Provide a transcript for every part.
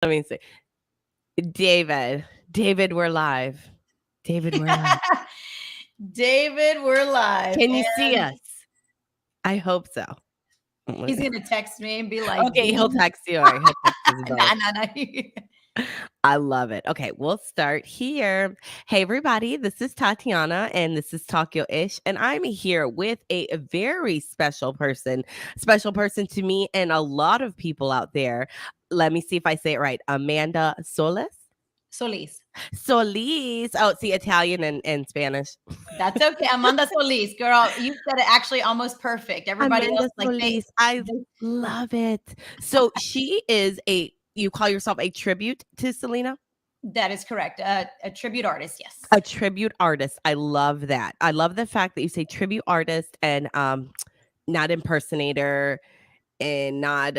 Let me see. David, we're live. David, we're live. David, we're live. Can you see us? I hope so. He's going to text me and be like, okay, he'll text you. All right, he'll text us both. Nah. I love it. Okay, we'll start here. Hey, everybody, this is Tatiana, and this is Talk Yo Ish, and I'm here with a very special person to me and a lot of people out there. Let me see if I say it right. Amanda Solis? Solis. Oh, see, Italian and Spanish. That's okay. Amanda Solis, girl. You said it actually almost perfect. Everybody Amanda else, Solis. I love it. So she is you call yourself a tribute to Selena? That is correct. A tribute artist, yes. A tribute artist. I love that. I love the fact that you say tribute artist and not impersonator and not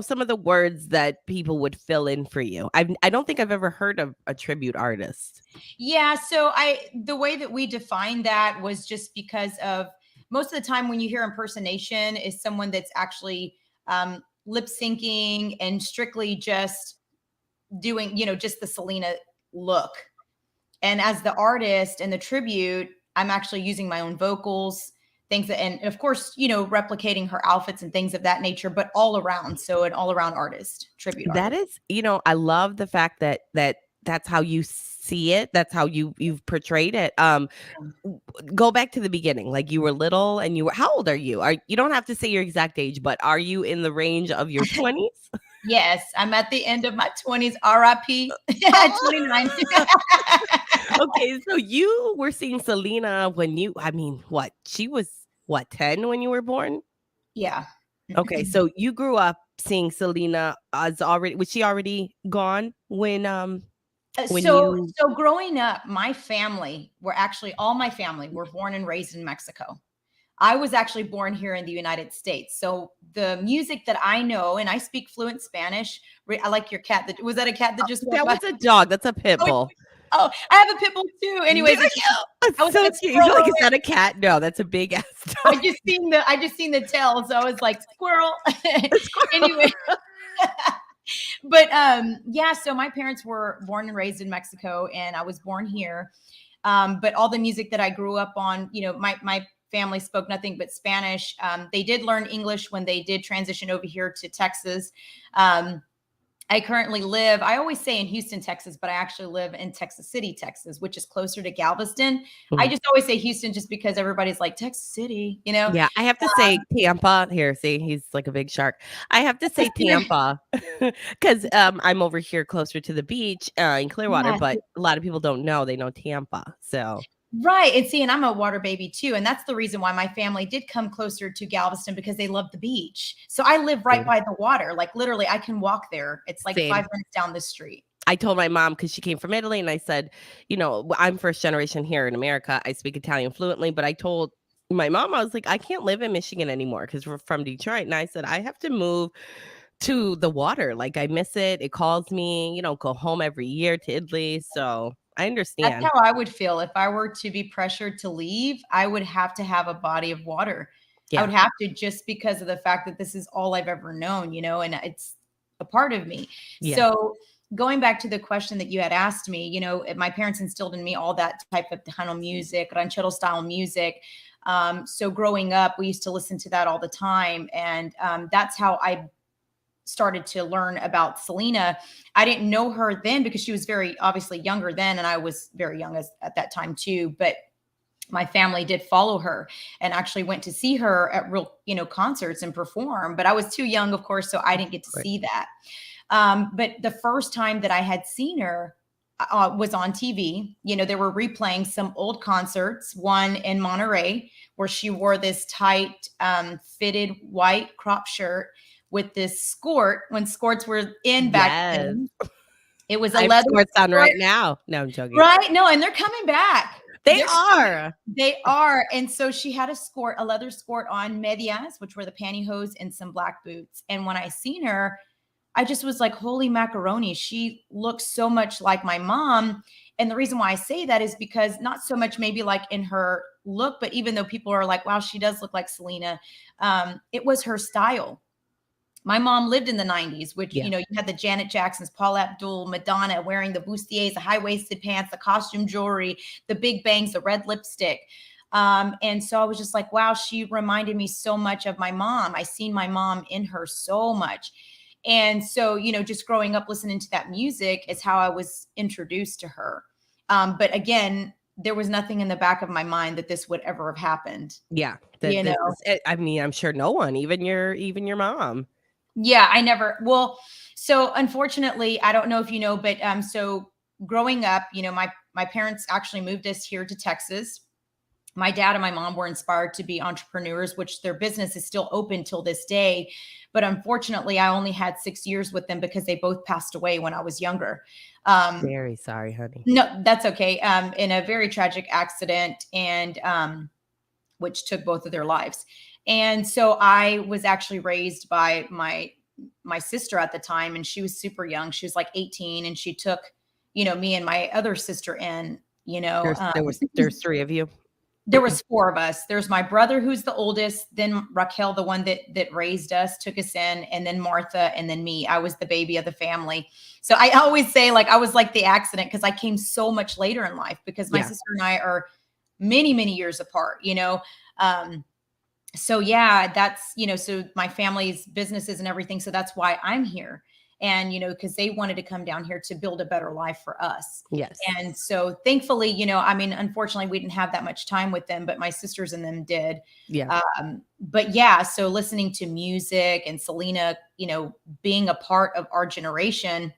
some of the words that people would fill in for you. I don't think I've ever heard of a tribute artist. Yeah, so the way that we defined that was just because of most of the time when you hear impersonation is someone that's actually lip syncing and strictly just doing, just the Selena look. And as the artist and the tribute, I'm actually using my own vocals, things that, and of course, replicating her outfits and things of that nature, but all around. So an all around artist, tribute artist. That is, I love the fact that that's how you see it. That's how you've portrayed it. Go back to the beginning. Like you were little and how old are you? You don't have to say your exact age, but are you in the range of your 20s? Yes, I'm at the end of my 20s, RIP, 29. Okay, so you were seeing Selena when she was 10 when you were born? Yeah. Okay, so you grew up seeing Selena was she already gone when so growing up, my family all my family were born and raised in Mexico. I was actually born here in the United States. So the music that I know, and I speak fluent Spanish. I like your cat. Was that a cat that just walked by? That was a dog. That's a pit bull. Oh, I have a pit bull too. Anyways, it's so cute. You're like, is that a cat? No, that's a big ass dog. I just seen the tail, so I was like, squirrel. Anyway. But yeah, so my parents were born and raised in Mexico, and I was born here. But all the music that I grew up on, my family spoke nothing but Spanish. They did learn English when they did transition over here to Texas. I currently live, I always say in Houston, Texas, but I actually live in Texas City, Texas, which is closer to Galveston. Mm-hmm. I just always say Houston just because everybody's like, Texas City, Yeah, I have to say Tampa. Here, see, he's like a big shark. I have to say Tampa because I'm over here closer to the beach in Clearwater, but a lot of people don't know. They know Tampa, so... Right. And I'm a water baby too. And that's the reason why my family did come closer to Galveston, because they love the beach. So I live right by the water. Like literally I can walk there. It's like 5 minutes down the street. I told my mom, because she came from Italy, and I said, I'm first generation here in America. I speak Italian fluently, but I told my mom, I was like, I can't live in Michigan anymore because we're from Detroit. And I said, I have to move to the water. Like I miss it. It calls me, go home every year to Italy. So I understand. That's how I would feel if I were to be pressured to leave. I would have to have a body of water. Yeah. I would have to, just because of the fact that this is all I've ever known, and it's a part of me. Yeah. So going back to the question that you had asked me, my parents instilled in me all that type of Tejano music, ranchero style music. So growing up, we used to listen to that all the time. And that's how I started to learn about Selena. I didn't know her then because she was very obviously younger then, and I was very young at that time too. But my family did follow her and actually went to see her at real, concerts and perform. But I was too young, of course, so I didn't get to see that. But the first time that I had seen her was on TV. They were replaying some old concerts, one in Monterey, where she wore this tight, fitted white crop shirt with this skort, when skorts were in back then. It was a leather skorts on right now. No, I'm joking. Right? No, and they're coming back. They are. And so she had a leather skort on, medias, which were the pantyhose, and some black boots. And when I seen her, I just was like, holy macaroni. She looks so much like my mom. And the reason why I say that is because not so much maybe like in her look, but even though people are like, wow, she does look like Selena, it was her style. My mom lived in the 90s, which, Yeah. you had the Janet Jacksons, Paula Abdul, Madonna wearing the bustiers, the high-waisted pants, the costume jewelry, the big bangs, the red lipstick. And so I was just like, wow, she reminded me so much of my mom. I seen my mom in her so much. And so, just growing up listening to that music is how I was introduced to her. But again, there was nothing in the back of my mind that this would ever have happened. Yeah. I mean, I'm sure no one, even your mom. Yeah, I never. Well, so unfortunately, I don't know if you know, but so growing up, my parents actually moved us here to Texas. My dad and my mom were inspired to be entrepreneurs, which their business is still open till this day. But unfortunately, I only had 6 years with them because they both passed away when I was younger. Very sorry, honey. No, that's okay. In a very tragic accident, and which took both of their lives. And so I was actually raised by my sister at the time, and she was super young. She was like 18, and she took, me and my other sister in, There's 3 of you. There was 4 of us. There's my brother, who's the oldest, then Raquel, the one that raised us, took us in, and then Martha, and then me. I was the baby of the family. So I always say, like, I was like the accident, because I came so much later in life, because my sister and I are many, many years apart, so yeah, that's, so my family's businesses and everything. So that's why I'm here. And, because they wanted to come down here to build a better life for us. Yes. And so thankfully, I mean, unfortunately, we didn't have that much time with them, but my sisters and them did. Yeah. But yeah, so listening to music and Selena, being a part of our generation,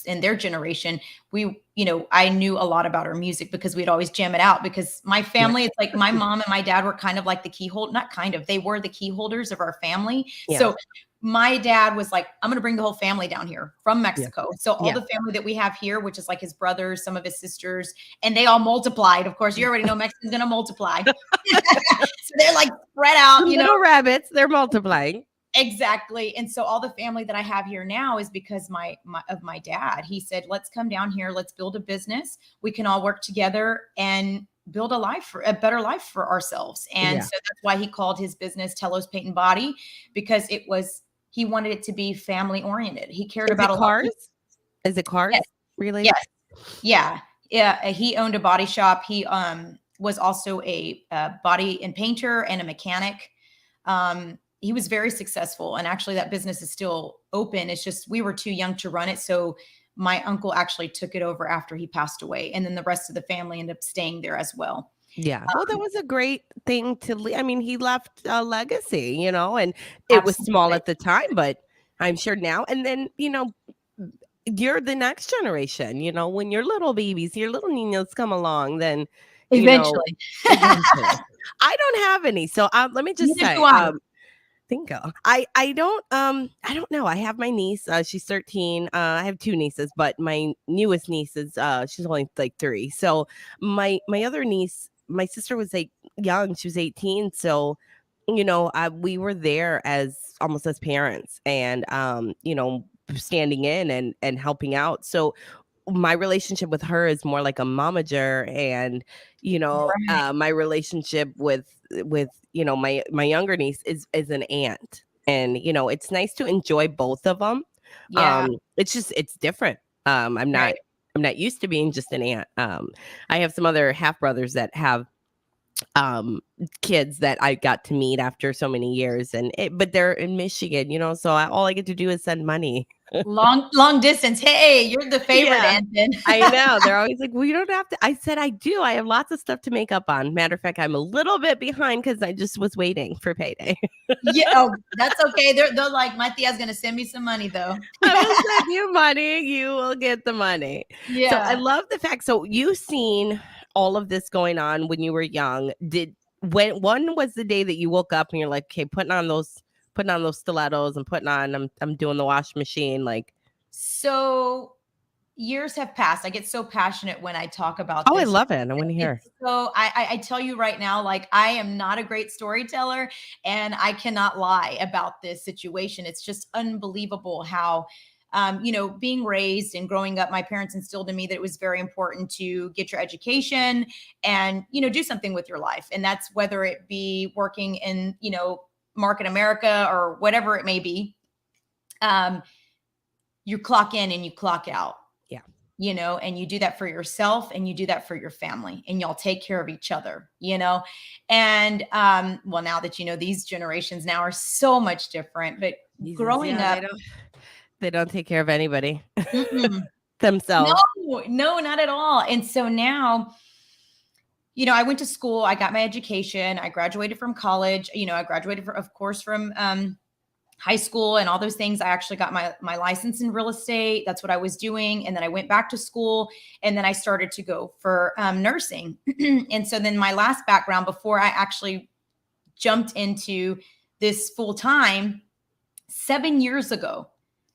in their generation, I knew a lot about her music because we'd always jam it out, because my family, it's like my mom and my dad were kind of like the they were the key holders of our family. Yeah. So my dad was like, I'm going to bring the whole family down here from Mexico. Yeah. So all the family that we have here, which is like his brothers, some of his sisters, and they all multiplied. Of course, you already know Mexican's going to multiply. So they're like spread out, little rabbits, they're multiplying. Exactly. And so all the family that I have here now is because of my dad. He said, let's come down here. Let's build a business. We can all work together and build a better life for ourselves. And so that's why he called his business Telos Paint and Body, because he wanted it to be family oriented. He cared about cars. Is it cars? Yes. Really? Yes. Yeah. Yeah. He owned a body shop. He was also a body and painter and a mechanic. He was very successful, and actually that business is still open. It's just, we were too young to run it. So my uncle actually took it over after he passed away. And then the rest of the family ended up staying there as well. Yeah. Well, that was a great thing to leave. I mean, he left a legacy, and it Absolutely. was small at the time, but I'm sure now, and then, you're the next generation, when your little babies, your little niños come along, then eventually. I don't have any. So let me just say, I don't know. I have my niece. She's 13. I have 2 nieces, but my newest niece is she's only like 3. So my other niece, my sister was young. She was 18. So we were there as almost as parents, and standing in and helping out. So my relationship with her is more like a momager, and my relationship with my younger niece is an aunt, and it's nice to enjoy both of them. It's different. I'm not used to being just an aunt. I have some other half brothers that have kids that I got to meet after so many years, but they're in Michigan, so all I get to do is send money. long distance. Hey, you're the favorite, Anton. I know. They're always like, well, you don't have to. I said, I do. I have lots of stuff to make up on. Matter of fact, I'm a little bit behind because I just was waiting for payday. That's okay. They're like, my tia's going to send me some money, though. I will send you money. You will get the money. Yeah. So I love the fact. So you've seen all of this going on when you were young. When was the day that you woke up and you're like, okay, putting on those stilettos and I'm doing the wash machine, like. So years have passed. I get so passionate when I talk about this. I love it. I want to hear. So I tell you right now, like, I am not a great storyteller, and I cannot lie about this situation. It's just unbelievable how, being raised and growing up, my parents instilled in me that it was very important to get your education and, do something with your life. And that's whether it be working in, Market America or whatever it may be, you clock in and you clock out. Yeah. You know, and you do that for yourself and you do that for your family, and y'all take care of each other, you know? And, well, now that, you know, these generations now are so much different, but growing up, they don't take care of anybody themselves. No, not at all. And so now, you know, I went to school, I got my education, I graduated from college, you know, I graduated of course from, high school and all those things. I actually got my license in real estate. That's what I was doing. And then I went back to school, and then I started to go for nursing. And so then my last background before I actually jumped into this full time, 7 years ago,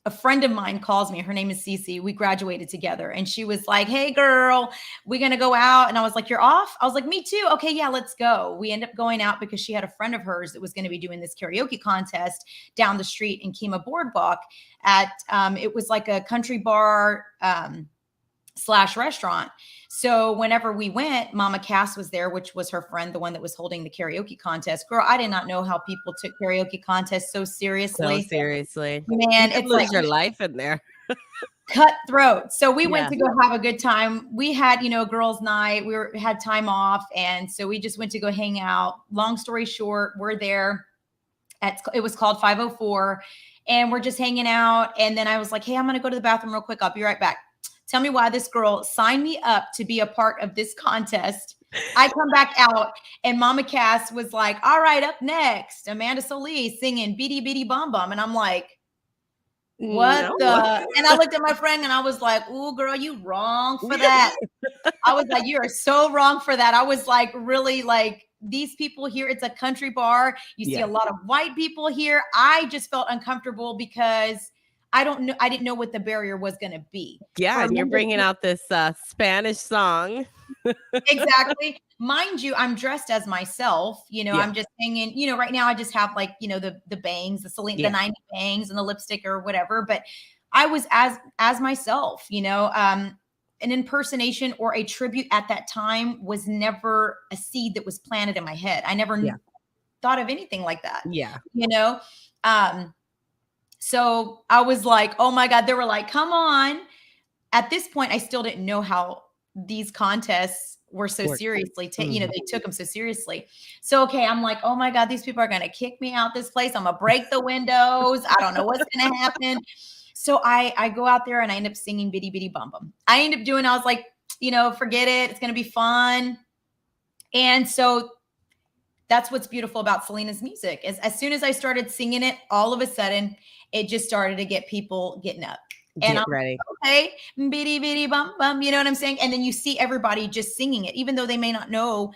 a friend of mine calls me. Her name is Cece. We graduated together, and she was like, "Hey girl, we're going to go out." And I was like, "You're off?" I was like, "Me too." "Okay, yeah, let's go." We ended up going out because she had a friend of hers that was going to be doing this karaoke contest down the street in Kemah Boardwalk at, it was like a country bar, / restaurant. So whenever we went, Mama Cass was there, which was her friend, the one that was holding the karaoke contest. Girl, I did not know how people took karaoke contests so seriously. So seriously. Man, it's like your life in there. Cutthroat. So we went to go have a good time. We had, you know, girls' night. Had time off. And so we just went to go hang out. Long story short, we're there it was called 504, and we're just hanging out. And then I was like, "Hey, I'm going to go to the bathroom real quick. I'll be right back." Tell me why this girl signed me up to be a part of this contest. I come back out, and Mama Cass was like, "All right, up next, Amanda Solis singing Bitty Bitty Bum Bum." And I'm like, what the? And I looked at my friend and I was like, "Ooh, girl, you wrong for that." I was like, "You are so wrong for that." I was like, really, like, these people here, it's a country bar. You see a lot of white people here. I just felt uncomfortable because I didn't know what the barrier was going to be. Yeah, and you're bringing out this Spanish song. Exactly. Mind you, I'm dressed as myself. You know, I'm just hanging, you know, right now I just have, like, you know, the bangs, the Selena, the 90 bangs and the lipstick or whatever. But I was as myself, you know, an impersonation or a tribute at that time was never a seed that was planted in my head. I never thought of anything like that. Yeah. You know, so I was like, oh my God, they were like, "Come on." At this point, I still didn't know how these contests were so seriously, you know, they took them so seriously. So, okay, I'm like, oh my God, these people are going to kick me out this place. I'm going to break the windows. I don't know what's going to happen. So I go out there and I end up singing Bitty Bitty Bum Bum. I was like, you know, forget it. It's going to be fun. And so that's what's beautiful about Selena's music is as soon as I started singing it, all of a sudden it just started to get people getting up. And I'm ready. Like, okay, bitty bitty bum bum, you know what I'm saying? And then you see everybody just singing it, even though they may not know,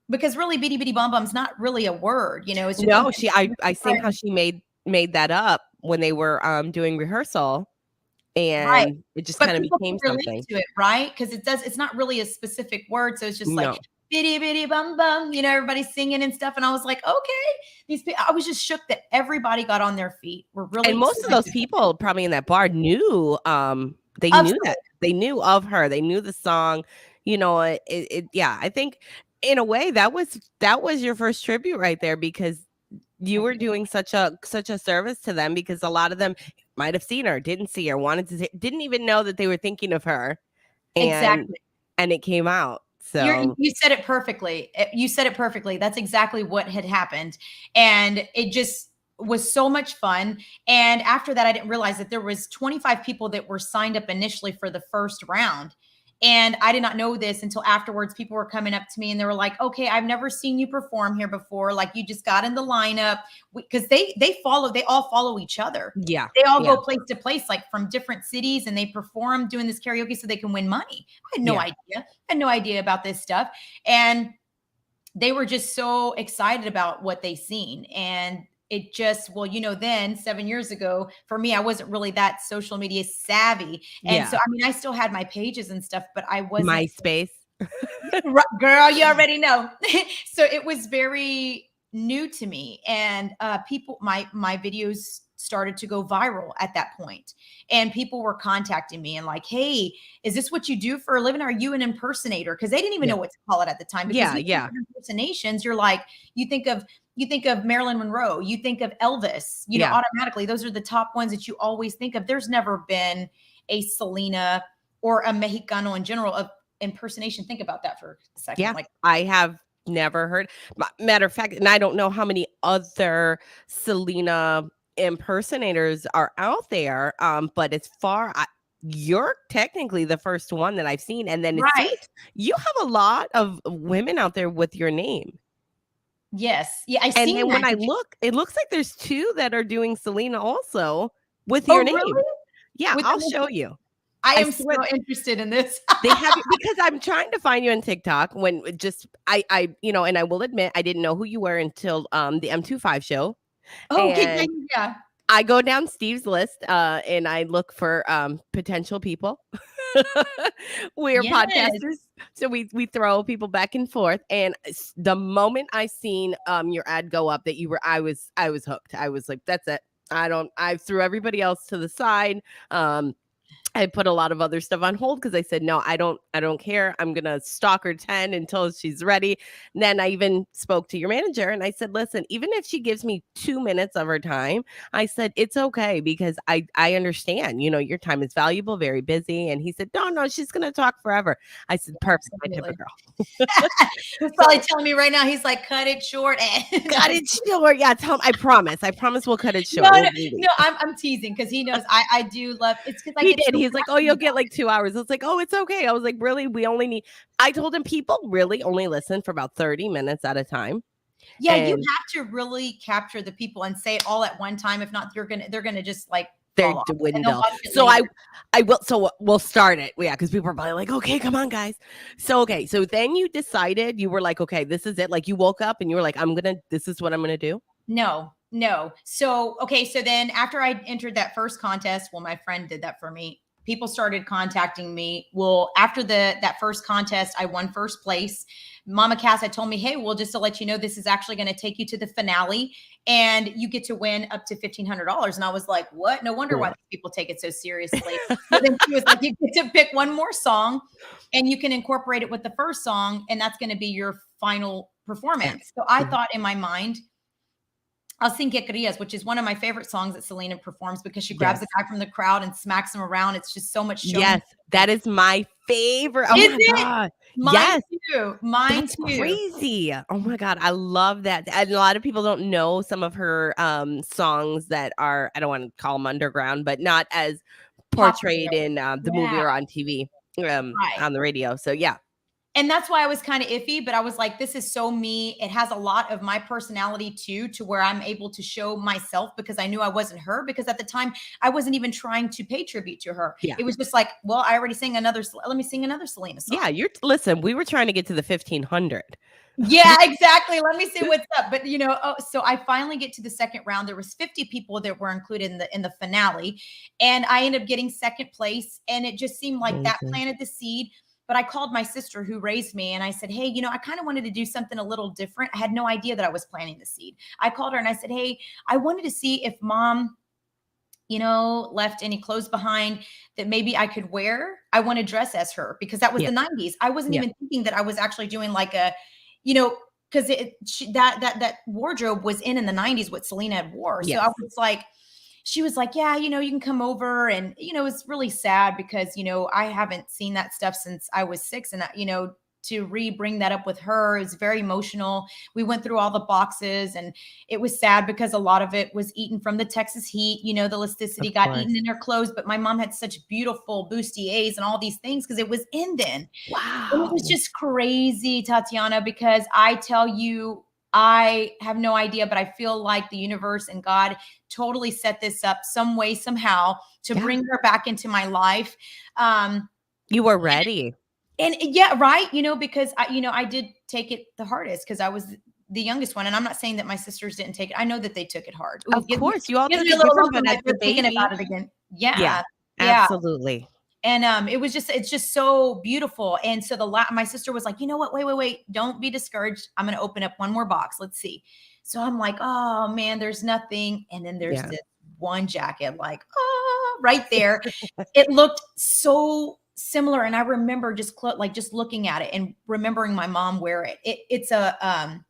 because really bitty bitty bum bum's not really a word, you know. It's just I seen how she made that up when they were doing rehearsal, and it just kind of became something to it, right? Because it's not really a specific word, so it's just like bitty bitty bum bum, you know, everybody's singing and stuff. And I was like, okay, I was just shook that everybody got on their feet. We're really, and most of those people probably in that bar knew, they knew of her. They knew the song, you know, I think in a way that was your first tribute right there, because you were doing such a service to them, because a lot of them might have seen her, didn't see her, didn't even know that they were thinking of her. And it came out. So you said it perfectly. That's exactly what had happened. And it just was so much fun. And after that, I didn't realize that there was 25 people that were signed up initially for the first round. And I did not know this until afterwards. People were coming up to me and they were like, "Okay, I've never seen you perform here before. Like, you just got in the lineup." Because they all follow each other. Yeah. They all go place to place, like from different cities, and they perform doing this karaoke so they can win money. I had no idea. I had no idea about this stuff. And they were just so excited about what they seen. And it just, well, you know, then 7 years ago, for me, I wasn't really that social media savvy. And so, I mean, I still had my pages and stuff, but I wasn't. MySpace. Girl, you already know. So it was very new to me. And people, my videos started to go viral at that point. And people were contacting me and like, hey, is this what you do for a living? Are you an impersonator? Because they didn't even know what to call it at the time. Because you think of impersonations, you're like, you think of Marilyn Monroe, you think of Elvis, you know, automatically. Those are the top ones that you always think of. There's never been a Selena or a Mexicano in general of impersonation. Think about that for a second. Yeah, like I have never heard. Matter of fact, and I don't know how many other Selena impersonators are out there. But as far you're technically the first one that I've seen, and then it seems you have a lot of women out there with your name. Yes, yeah, I and seen then that. when I look, it looks like there's 2 that are doing Selena also with your name. Really? Yeah, I'll show you. I am so interested in this. They have you because I'm trying to find you on TikTok when I you know, and I will admit I didn't know who you were until the M25 show. Okay, yeah. I go down Steve's list and I look for potential people. We're podcasters, so we throw people back and forth. And the moment I seen your ad go up that you were, I was hooked. I was like, that's it. I threw everybody else to the side. I put a lot of other stuff on hold because I said, no, I don't care. I'm going to stalk her 10 until she's ready. And then I even spoke to your manager and I said, listen, even if she gives me 2 minutes of her time, I said, it's okay because I understand, you know, your time is valuable, very busy. And he said, no, she's going to talk forever. I said, perfect. My type of girl. He's probably telling me right now, he's like, cut it short. Cut it short. Yeah, tell him. I promise we'll cut it short. No, I'm teasing because he knows I do love it's because he did. He's like, oh, you'll get like 2 hours. It's like, oh, it's okay. I was like, really? We only need. I told him people really only listen for about 30 minutes at a time. Yeah, you have to really capture the people and say it all at one time. If not, they're gonna just like they're dwindle. So I will. So we'll start it. Yeah, because people are probably like, okay, come on, guys. So okay, so then you decided you were like, okay, this is it. Like you woke up and you were like, this is what I'm gonna do. No. So okay, so then after I entered that first contest, well, my friend did that for me. People started contacting me. Well, after that first contest, I won first place. Mama Cass had told me, hey, well, just to let you know, this is actually going to take you to the finale and you get to win up to $1,500. And I was like, what? No wonder why people take it so seriously. But then she was like, you get to pick one more song and you can incorporate it with the first song. And that's going to be your final performance. So I thought in my mind, I'll sing Que Querías, which is one of my favorite songs that Selena performs because she grabs the guy from the crowd and smacks him around. It's just so much. Yes, that is my favorite. Oh my God. Mine too. Mine too. Crazy. Oh my God. I love that. And a lot of people don't know some of her songs that are, I don't want to call them underground, but not as portrayed in the movie or on TV, on the radio. So yeah. And that's why I was kind of iffy, but I was like, this is so me. It has a lot of my personality too, to where I'm able to show myself because I knew I wasn't her. Because at the time I wasn't even trying to pay tribute to her. Yeah. It was just like, well, I already sang let me sing another Selena song. Yeah. Listen, we were trying to get to the 1,500. Yeah, exactly. Let me see what's up. But you know, so I finally get to the second round. There was 50 people that were included in the finale. And I ended up getting second place. And it just seemed like that planted the seed. But I called my sister who raised me and I said, hey, you know, I kind of wanted to do something a little different. I had no idea that I was planting the seed. I called her and I said, hey, I wanted to see if mom, you know, left any clothes behind that maybe I could wear. I want to dress as her because that was the 90s. I wasn't even thinking that I was actually doing like a, you know, because that wardrobe was in the 90s what Selena had wore. So I was like, she was like, yeah, you know, you can come over. And, you know, it's really sad because, you know, I haven't seen that stuff since I was 6. And, you know, to bring that up with her, it was very emotional. We went through all the boxes and it was sad because a lot of it was eaten from the Texas heat. You know, the elasticity got eaten in her clothes, but my mom had such beautiful bustiers and all these things because it was in then. Wow. And it was just crazy, Tatiana, because I tell you, I have no idea, but I feel like the universe and God totally set this up some way, somehow to bring her back into my life. You were ready. And yeah, right. You know, because I did take it the hardest because I was the youngest one. And I'm not saying that my sisters didn't take it. I know that they took it hard. Of course. You all took it different, but as the baby. Thinking about it again. Yeah. Absolutely. And it's just so beautiful. And so my sister was like, you know what? Wait. Don't be discouraged. I'm going to open up one more box. Let's see. So I'm like, oh man, there's nothing. And then there's this one jacket, like, right there. It looked so similar. And I remember just just looking at it and remembering my mom wear it. It's a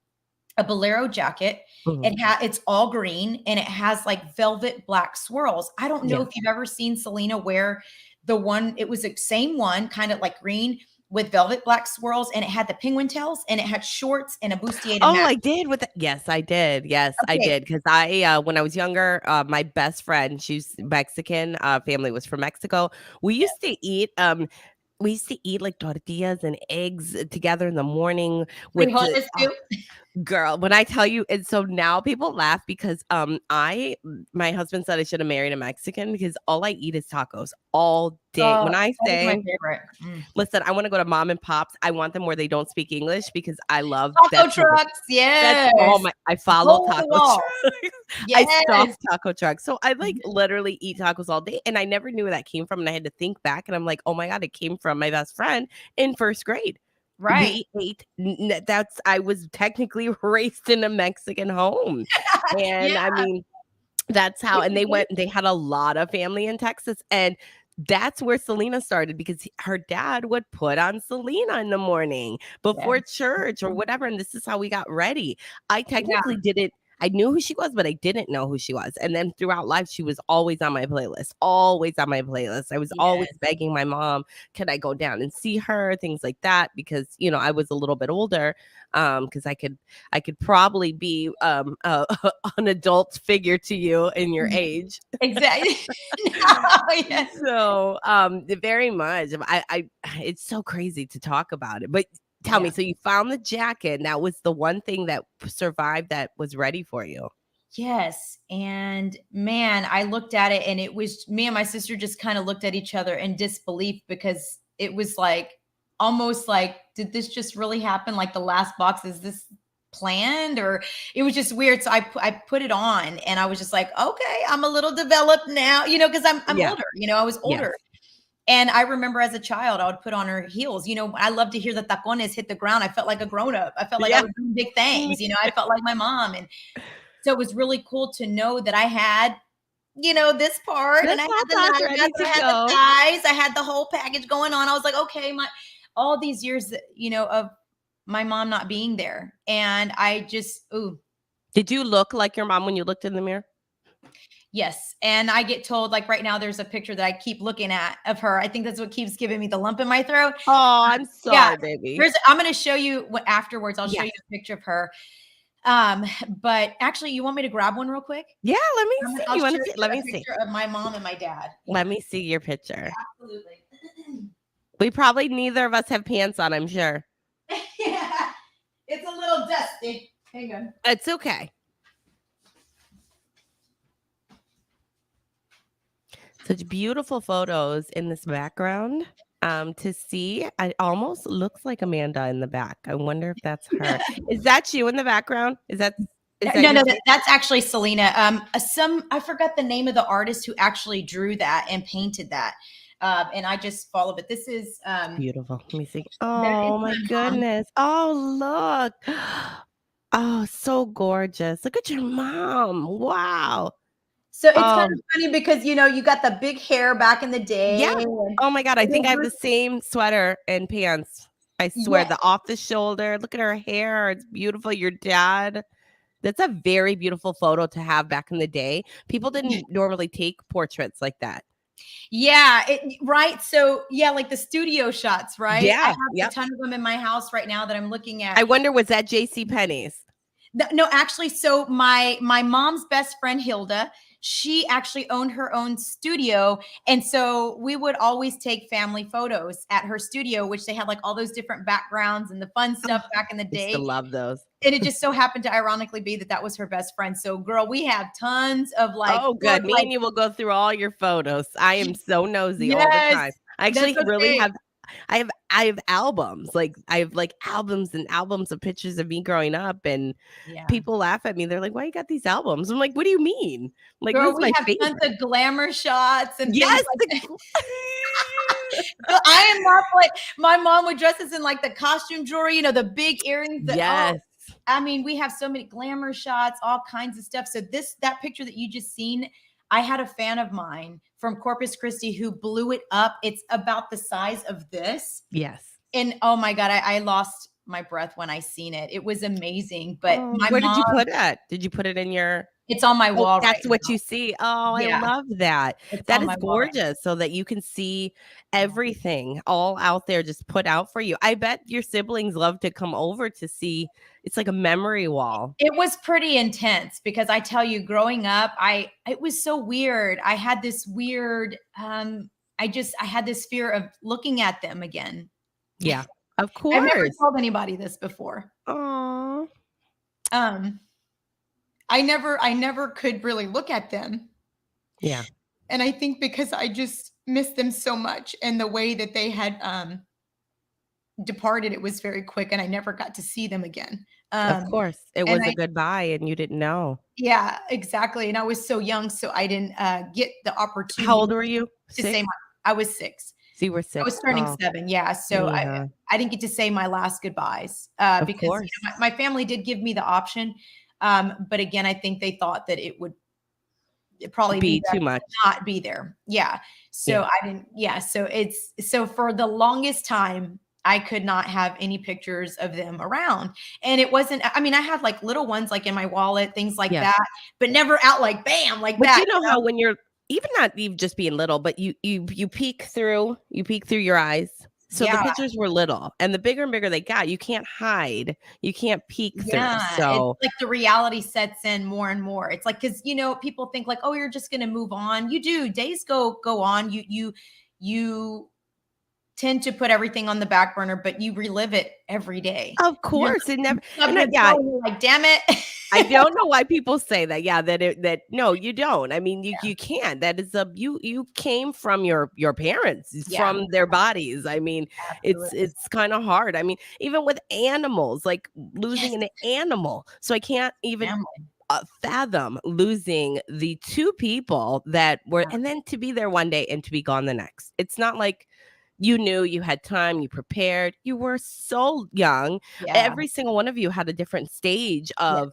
bolero jacket. Mhm. It's all green and it has like velvet black swirls. I don't know Yeah. if you've ever seen Selena wear the one, it was the same one, kind of like green with velvet black swirls, and it had the penguin tails and it had shorts and a bustier to Oh, match. I did with the yes, I did. Yes, I Okay, did. Because when I was younger, my best friend, she's Mexican, family was from Mexico. We yeah. used to eat, like tortillas and eggs together in the morning with the Frijoles too? girl, when I tell you, and so now people laugh because my husband said I should have married a Mexican because all I eat is tacos all day. Oh, When I that is my say, favorite. listen, I want to go to mom and pops. I want them where they don't speak English because I love Taco that's trucks, that's all yes. I follow Hole in the taco wall. trucks. I stalk Yes. taco trucks. So I like Mhm. literally eat tacos all day. And I never knew where that came from. And I had to think back and I'm like, oh my God, it came from my best friend in first grade. Right. We ate that's I was technically raised in a Mexican home. And I Yeah. mean, that's how and they had a lot of family in Texas, and that's where Selena started because her dad would put on Selena in the morning Yeah. before church or whatever, and this is how we got ready. I Yeah. technically didn't I knew who she was, but I didn't know who she was. And then throughout life, she was always on my playlist, always on my playlist. I was always Yes. begging my mom, can I go down and see her? Things like that, because I was a little bit older. Because I could probably be an adult figure to you in your Mhm. age. Exactly. No, yes. So very much. I it's so crazy to talk about it. But tell me, Yeah. so you found the jacket, and that was the one thing that survived that was ready for you. Yes. And man, I looked at it and it was me and my sister just kind of looked at each other in disbelief because it was like almost like, did this just really happen? Like the last box, is this planned? Or it was just weird. So I put it on and I was just like, okay, I'm a little developed now, because I'm Yeah. older, I was Yes. older. And I remember as a child, I would put on her heels. I love to hear the tacones hit the ground. I felt like a grown up. I felt like I Yeah. was doing big things. I felt like my mom. And so it was really cool to know that I had, this part, The and I had the tatas nalgas, ready and to I had the go. thighs, I had the whole package going on. I was like, okay, all these years that, of my mom not being there. And I just, ooh, Did you look like your mom when you looked in the mirror? yes. And I get told, like right now, there's a picture that I keep looking at of her. I think that's what keeps giving me the lump in my throat. Oh, I'm Yeah. sorry, baby. I'm going to show you what afterwards. I'll show Yes. you a picture of her. But actually, you want me to grab one real quick? Yeah, let me see. I'll You show want to you see? Let a me see. picture of my mom and my dad. Let me see your picture. Absolutely. We probably neither of us have pants on, I'm sure. Yeah, it's a little dusty. Hang on. It's okay. Such beautiful photos in this background. To see, it almost looks like Amanda in the back. I wonder if that's her. Is that you in the background? Is that No, your no, face? that's actually Selena. I forgot the name of the artist who actually drew that and painted that. And I just follow. But this is Beautiful. Let me see. that is Oh my my mom. goodness. Oh, look. Oh, so gorgeous. Look at your mom. Wow. So it's kind Oh, of funny because you got the big hair back in the day. yeah. And Oh my God. I it think I have the was- same sweater and pants. I swear, yeah, the off the shoulder. Look at her hair. It's beautiful. Your dad. That's a very beautiful photo to have back in the day. People didn't normally take portraits like that. yeah, right. So yeah, like the studio shots, right? I Yeah. have a Yep. ton of them in my house right now that I'm looking at. I wonder, was that J.C. Penney's? No, actually, so my mom's best friend Hilda, she actually owned her own studio, and so we would always take family photos at her studio, which they had like all those different backgrounds and the fun stuff back in the I used to day. love those. And it just so happened to ironically be that that was her best friend. So, girl, we have tons of like, Oh, good. Me like and you will go through all your photos. I am so nosy all the yes, time. I that's actually really okay. have I have albums. Like I have like albums and albums of pictures of me growing up, and Yeah. people laugh at me. They're like, "Why you got these albums?" I'm like, "What do you mean?" Like, this Girl, is we my have tons favorite. of glamour shots and things Yes. like that. But I am not like my mom would dress us in like the costume jewelry, the big earrings that Yes. I mean, we have so many glamour shots, all kinds of stuff. So that picture that you just seen, I had a fan of mine from Corpus Christi who blew it up. It's about the size of this. Yes. And oh my God, I lost my breath when I seen it. It was amazing. But where did you put it? Did you put it in your? It's on my wall. That's what you see. Oh, yeah. I love that. That is gorgeous. So that you can see everything all out there just put out for you. I bet your siblings love to come over to see. It's like a memory wall. It was pretty intense because I tell you, growing up, it was so weird. I had this weird, I had this fear of looking at them again. Yeah, of course. I've never told anybody this before. Oh. I never could really look at them. Yeah. And I think because I just missed them so much, and the way that they had departed, it was very quick, and I never got to see them again. Of course. It was a goodbye and you didn't know. Yeah, exactly. And I was so young, so I didn't get the opportunity. How old were you? To say I was 6. So you were 6. I was turning 7. Yeah. So I didn't get to say my last goodbyes because my family did give me the option. But again, I think they thought that it would probably be too much, not be there. Yeah. So I didn't. Yeah. So for the longest time, I could not have any pictures of them around. And it wasn't, I mean, I had like little ones like in my wallet, things like that, but never out like bam, like that. You know how when you're even not even just being little, but you peek through your eyes. So the pictures were little, and the bigger and bigger they got, you can't hide, you can't peek through. So it's like the reality sets in more and more. It's like, because people think like, oh, you're just gonna move on. You do. Days go on. You tend to put everything on the back burner, but you relive it every day. Of course, it never. Like, damn it. I don't know why people say that. Yeah, that no, you don't. I mean, you can't. That is you came from your parents, from their bodies. I mean, it's kind of hard. I mean, even with animals, like losing an animal. So I can't even fathom losing the 2 people that were, and then to be there one day and to be gone the next. It's not like you knew, you had time, you prepared, you were so young. Every single one of you had a different stage of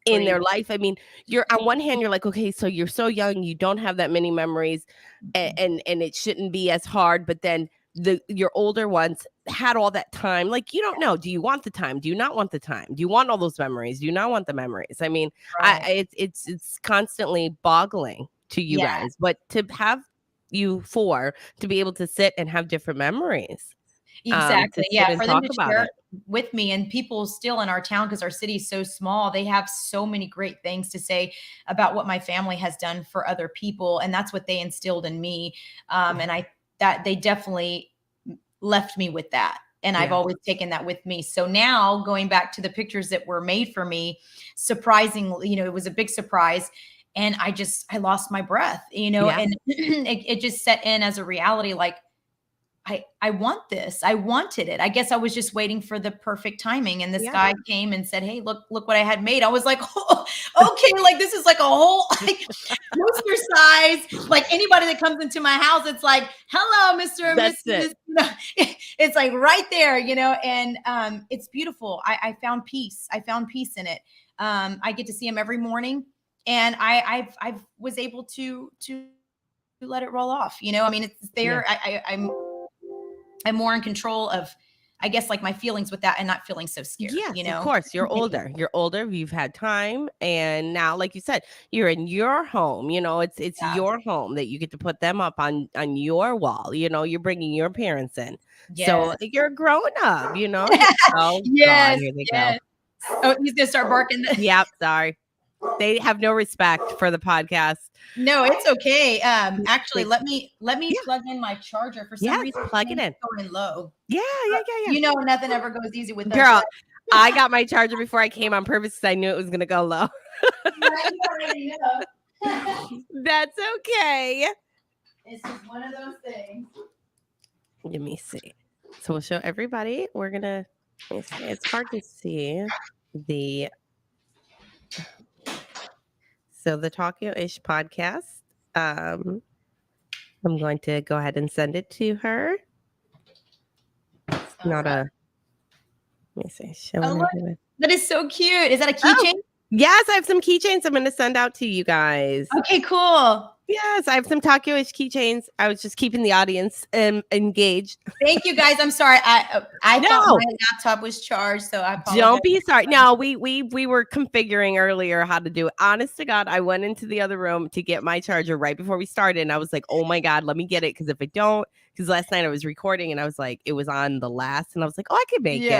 in their life. I mean, you're on one hand, you're like, okay, so you're so young, you don't have that many memories, and it shouldn't be as hard. But then your older ones had all that time. Like, you don't know, do you want the time? Do you not want the time? Do you want all those memories? Do you not want the memories? I mean, it's constantly boggling to you guys, but to have you 4 to be able to sit and have different memories. Exactly. For them to share with me, and people still in our town, because our city is so small, they have so many great things to say about what my family has done for other people. And that's what they instilled in me. And that they definitely left me with that. And I've always taken that with me. So now going back to the pictures that were made for me, surprisingly, it was a big surprise. And I lost my breath, and it just set in as a reality. Like, I want this. I wanted it. I guess I was just waiting for the perfect timing. And this guy came and said, hey, look what I had made. I was like, oh, okay. Like, this is like a whole poster size. Like, anybody that comes into my house, it's like, hello, Mr. and Mrs. It's like right there, and it's beautiful. I found peace. I found peace in it. I get to see him every morning. And I was able to let it roll off. I mean, it's there. I'm more in control of, I guess, like my feelings with that, and not feeling so scared. Yes, of course. You're older. You've had time, and now, like you said, you're in your home. It's your home that you get to put them up on your wall. You're bringing your parents in, so you're growing up. Oh, yes, God, here they go. Oh, he's gonna start barking. Yep. Sorry. They have no respect for the podcast. No, it's okay. Actually, let me plug in my charger. For some reason, plug it in. Going low. Yeah. Nothing ever goes easy with girl. Us. I got my charger before I came on purpose because I knew it was gonna go low. You already know. That's okay. It's just one of those things. Let me see. So we'll show everybody. We're gonna. Let me see. It's hard to see the. So the Talk-Yo-ish podcast, I'm going to go ahead and send it to her. It's not a, let me see. That is so cute. Is that a keychain? Yes, I have some keychains I'm going to send out to you guys. Okay, cool. Yes, I have some Tokyo-ish keychains. I was just keeping the audience engaged. Thank you, guys. I'm sorry. I thought my laptop was charged, so I apologize. Don't be sorry. No, we were configuring earlier how to do it. Honest to God, I went into the other room to get my charger right before we started, and I was like, "Oh my God, let me get it!" Because if I don't, because last night I was recording and I was like, it was on the last, and I was like, "Oh, I could make it."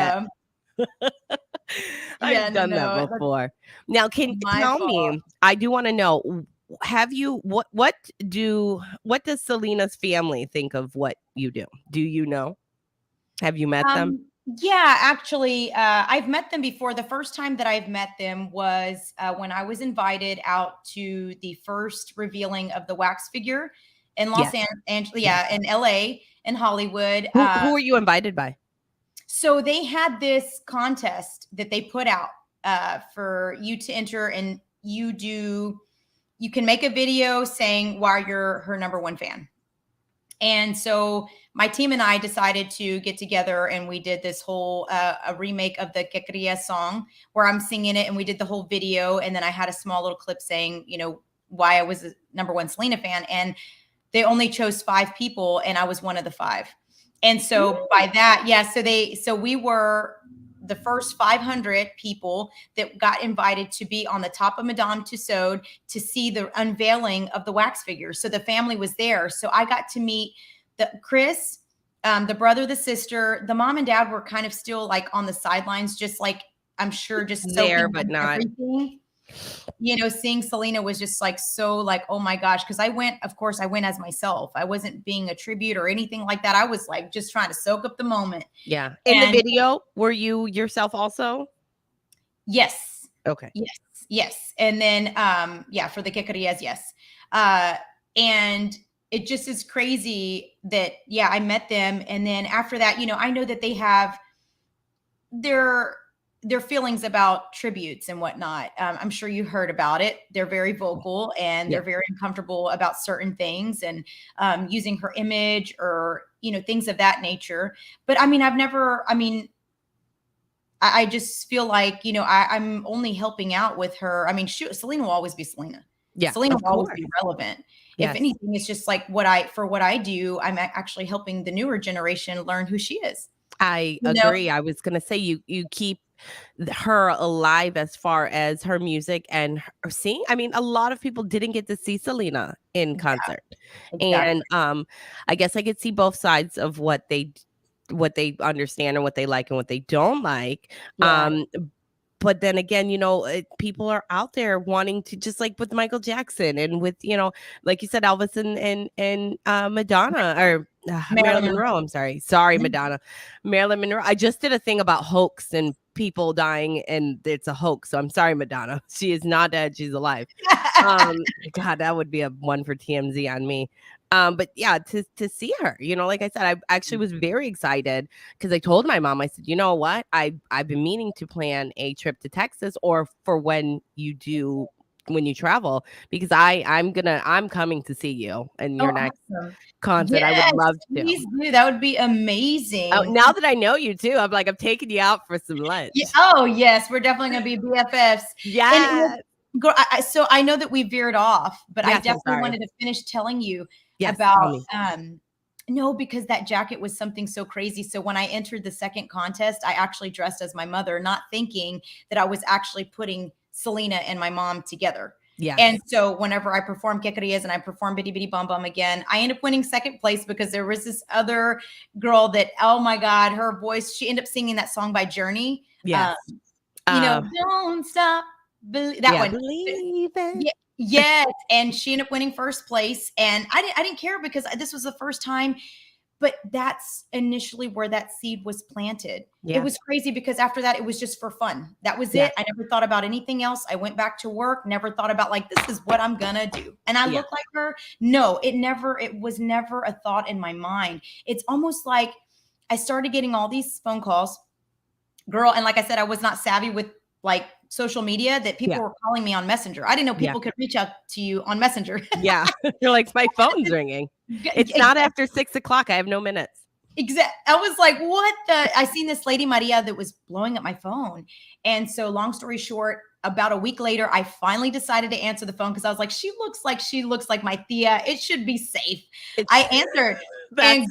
I've done that before. Now, tell me? I do want to know. Have you what does Selena's family think of what you do? Do you know? Have you met them? Yeah, actually, I've met them before. The first time that I've met them was when I was invited out to the first revealing of the wax figure in Los Angeles, in LA, in Hollywood. Who were you invited by? So they had this contest that they put out for you to enter, and you can make a video saying why you're her #1 fan. And so my team and I decided to get together, and we did this whole a remake of the Que Quería song where I'm singing it, and we did the whole video. And then I had a small little clip saying, why I was a #1 Selena fan. And they only chose 5 people, and I was one of the 5. And so by that, so we were the first 500 people that got invited to be on the top of Madame Tussauds to see the unveiling of the wax figures. So the family was there. So I got to meet Chris, the brother, the sister. The mom and dad were kind of still like on the sidelines, just like, I'm sure, just there, but not everything. Seeing Selena was just like, so like, oh my gosh. Cause I went as myself. I wasn't being a tribute or anything like that. I was like, just trying to soak up the moment. Yeah. In the video, were you yourself also? Yes. Okay. Yes. And then, for the Que Querías, yes. And it just is crazy that, I met them. And then after that, I know that they have their feelings about tributes and whatnot. I'm sure you heard about it. They're very vocal, and they're very uncomfortable about certain things, and using her image or, things of that nature. But I just feel like, I'm only helping out with her. I mean, Selena will always be Selena. Yeah. Selena will always be relevant. Yes. If anything, it's just like what I do, I'm actually helping the newer generation learn who she is. I agree. I was going to say you keep her alive as far as her music and her singing. I mean, a lot of people didn't get to see Selena in concert. Exactly. And I guess I could see both sides of what they understand and what they like and what they don't like. Yeah. But then again, people are out there wanting to, just like with Michael Jackson and with, like you said, Elvis and Madonna or Marilyn Monroe. I'm sorry, Madonna. Marilyn Monroe. I just did a thing about hoax and people dying, and it's a hoax. So I'm sorry, Madonna. She is not dead. She's alive. God, that would be a one for TMZ on me. But yeah, to see her, like I said, I actually was very excited because I told my mom, I said, you know what? I've been meaning to plan a trip to Texas, or for when you travel, because I'm coming to see you in your next concert. Yes, I would love to. Please do. That would be amazing. Oh, now that I know you too, I'm taking you out for some lunch. Yeah. Oh yes, we're definitely gonna be BFFs. Yeah. So I know that we veered off, but I definitely wanted to finish telling you about no, because that jacket was something so crazy. So when I entered the second contest, I actually dressed as my mother, not thinking that I was actually putting Selena and my mom together. Yeah. And so whenever I performed Que Querías and I performed Bitty Bitty Bum Bum again, I ended up winning second place because there was this other girl that, oh my God, her voice, she ended up singing that song by Journey. Yeah. Don't stop. That one. Believe it. Yes. And she ended up winning first place. And I didn't care because this was the first time. But that's initially where that seed was planted. Yeah. It was crazy because after that, it was just for fun. That was it. I never thought about anything else. I went back to work, never thought about this is what I'm going to do. And I look like her. No, it was never a thought in my mind. It's almost like I started getting all these phone calls, girl. And like I said, I was not savvy with social media, that people were calling me on Messenger. I didn't know people could reach out to you on Messenger. Yeah. You're like, my phone's ringing. It's not after 6 o'clock. I have no minutes. Exactly. I was like, what the? I seen this lady, Maria, that was blowing up my phone. And so long story short, about a week later, I finally decided to answer the phone because I was like, she looks like my tia. It should be safe. I answered, and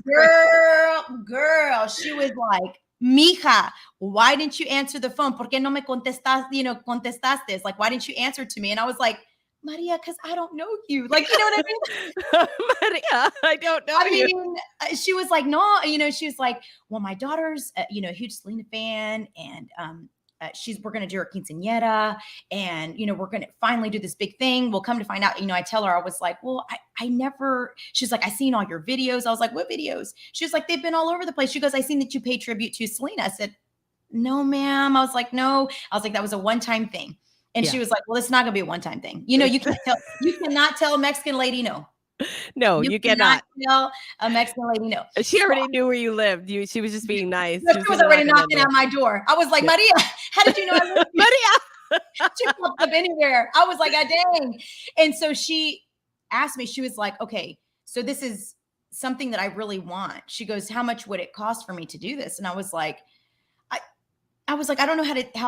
girl, she was like, mija, why didn't you answer the phone? ¿Por qué no me contestaste? Like, why didn't you answer to me? And I was like, Maria, because I don't know you. Like, you know what I mean? Maria, I don't know you. Mean, she was like, no, she was like, well, my daughter's, a huge Selena fan. And we're going to do her quinceañera, and, we're going to finally do this big thing. We'll come to find out, I tell her, I was like, well, she's like, I seen all your videos. I was like, what videos? She was like, they've been all over the place. She goes, I seen that you pay tribute to Selena. I said, no, ma'am. I was like, no. I was like, that was a one-time thing. And she was like, well, it's not going to be a one-time thing. You cannot tell a Mexican lady no. No, you cannot tell a Mexican lady no. She already knew where you lived. She was just being nice. She was already knocking at my door. I was like, Maria, how did you know I lived here? Maria. She popped up anywhere. I was like, dang. And so she asked me, she was like, okay, so this is something that I really want. She goes, how much would it cost for me to do this? And I was like, I don't know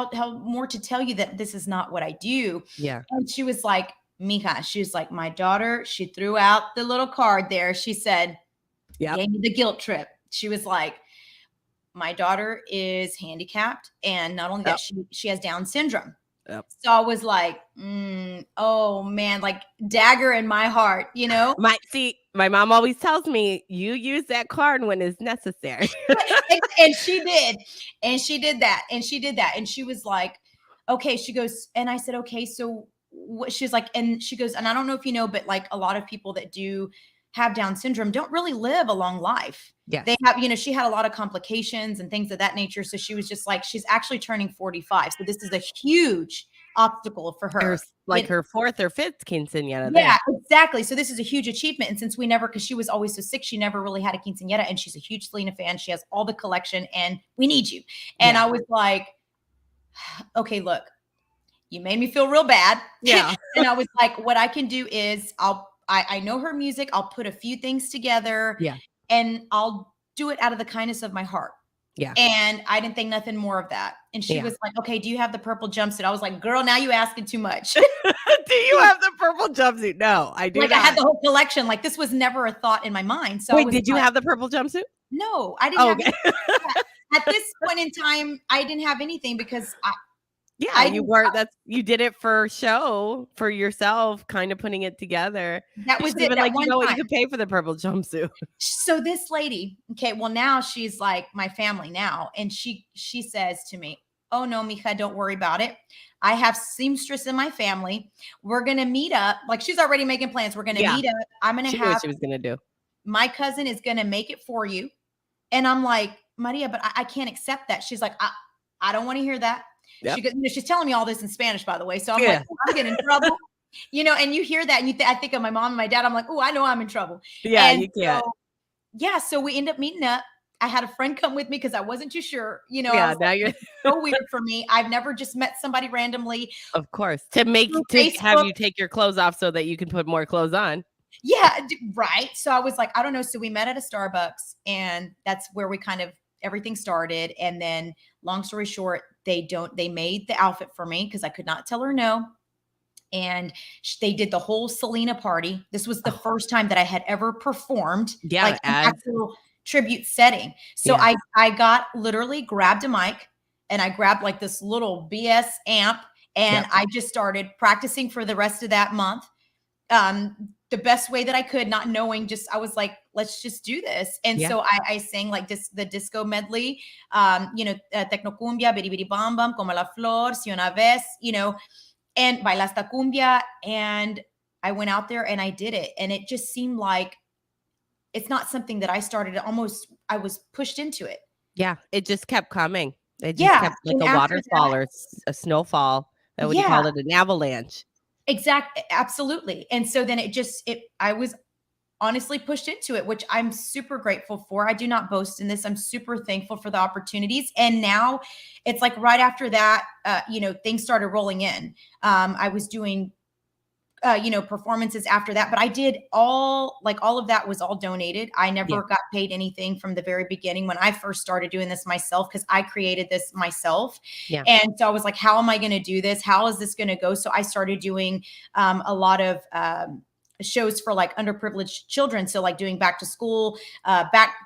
how more to tell you that this is not what I do. Yeah. And she was like, mija, she was like, my daughter, she threw out the little card there. She said, gave me the guilt trip. She was like, my daughter is handicapped. And not only that, she has Down syndrome. Yep. So I was like, oh man, like dagger in my heart, My mom always tells me you use that card when it's necessary. And she did. And she did that. And she did that. And she was like, okay, she goes, and I said, okay, so what? She's like, and she goes, and I don't know if you know, but like a lot of people that do have Down syndrome don't really live a long life. Yeah. They have, she had a lot of complications and things of that nature. So she was just like, she's actually turning 45. So this is a huge obstacle for her. Her fourth or fifth quinceañera. Yeah, exactly. So this is a huge achievement. And since because she was always so sick, she never really had a quinceañera, and she's a huge Selena fan. She has all the collection, and we need you. And I was like, okay, look, you made me feel real bad. Yeah. And I was like, what I can do is I know her music. I'll put a few things together. Yeah. And I'll do it out of the kindness of my heart. Yeah. And I didn't think nothing more of that. And she was like, okay, do you have the purple jumpsuit? I was like, girl, now you asking too much. Do you have the purple jumpsuit? No, I do not. I had the whole collection. Like, this was never a thought in my mind. So wait, did you have the purple jumpsuit? No, I didn't have anything. At this point in time, I didn't have anything because you did it for show, for yourself, kind of putting it together. That was it. Like, you could pay for the purple jumpsuit. So this lady, okay, well, now she's like my family now. And she says to me, oh no, mija, don't worry about it. I have seamstress in my family. We're going to meet up. Like, she's already making plans. We're going to meet up. I'm going to have. She was going to do. My cousin is going to make it for you. And I'm like, Maria, but I can't accept that. She's like, I don't want to hear that. Yep. She goes, she's telling me all this in Spanish, by the way. So I'm like, I'm getting in trouble. And you hear that, and I think of my mom and my dad. I'm like, oh, I know I'm in trouble. Yeah, and you can't. So we end up meeting up. I had a friend come with me because I wasn't too sure. Now you're so weird for me. I've never just met somebody randomly. Of course, to have you take your clothes off so that you can put more clothes on. Yeah, right. So I was like, I don't know. So we met at a Starbucks, and that's where we kind of everything started. And then, long story short, they made the outfit for me because I could not tell her no. And they did the whole Selena party. This was the first time that I had ever performed an actual tribute setting. So I literally grabbed a mic, and I grabbed like this little BS amp, and I just started practicing for the rest of that month. The best way that I could, not knowing, I was like, let's just do this. And so I sang like the disco medley, Tecnocumbia, Biri Biri Bam Bam, Como la Flor, Si Una Vez, and Bailaste Cumbia. And I went out there and I did it. And it just seemed like it's not something that I started. I was pushed into it. Yeah. It just kept coming. It just kept like a waterfall or a snowfall. What do you call it? An avalanche. Exactly. Absolutely. And so then I was honestly pushed into it, which I'm super grateful for. I do not boast in this. I'm super thankful for the opportunities. And now it's like right after that, things started rolling in. I was doing performances after that. But I did all of that was all donated. I never got paid anything from the very beginning when I first started doing this myself, because I created this myself. Yeah. And so I was like, how am I going to do this? How is this going to go? So I started doing a lot of shows for like underprivileged children. So like doing back to school,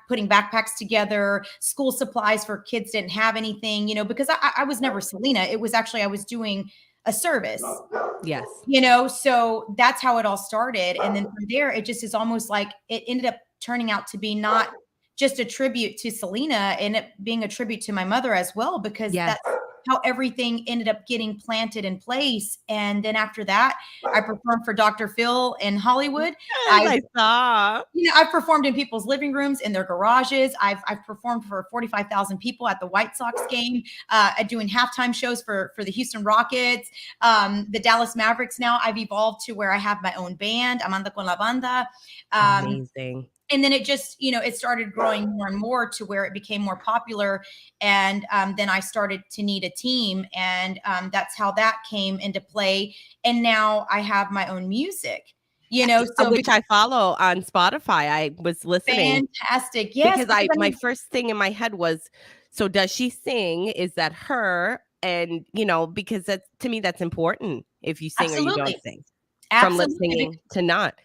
putting backpacks together, school supplies for kids didn't have anything, because I was never Selena. It was actually, I was doing a service. Yes. So that's how it all started. And then from there, it just is almost like it ended up turning out to be not just a tribute to Selena, and it being a tribute to my mother as well, because that's how everything ended up getting planted in place. And then after that, I performed for Dr. Phil in Hollywood. I saw. I've performed in people's living rooms, in their garages. I've performed for 45,000 people at the White Sox game, doing halftime shows for the Houston Rockets, the Dallas Mavericks. Now I've evolved to where I have my own band, Amanda con la Banda. Amazing. And then it just, it started growing more and more to where it became more popular. And then I started to need a team. And that's how that came into play. And now I have my own music, so which I follow on Spotify. I was listening. Fantastic. Yes. Because my first thing in my head was, so does she sing? Is that her? And, because to me, that's important. If you sing or you don't sing. From lip singing to not.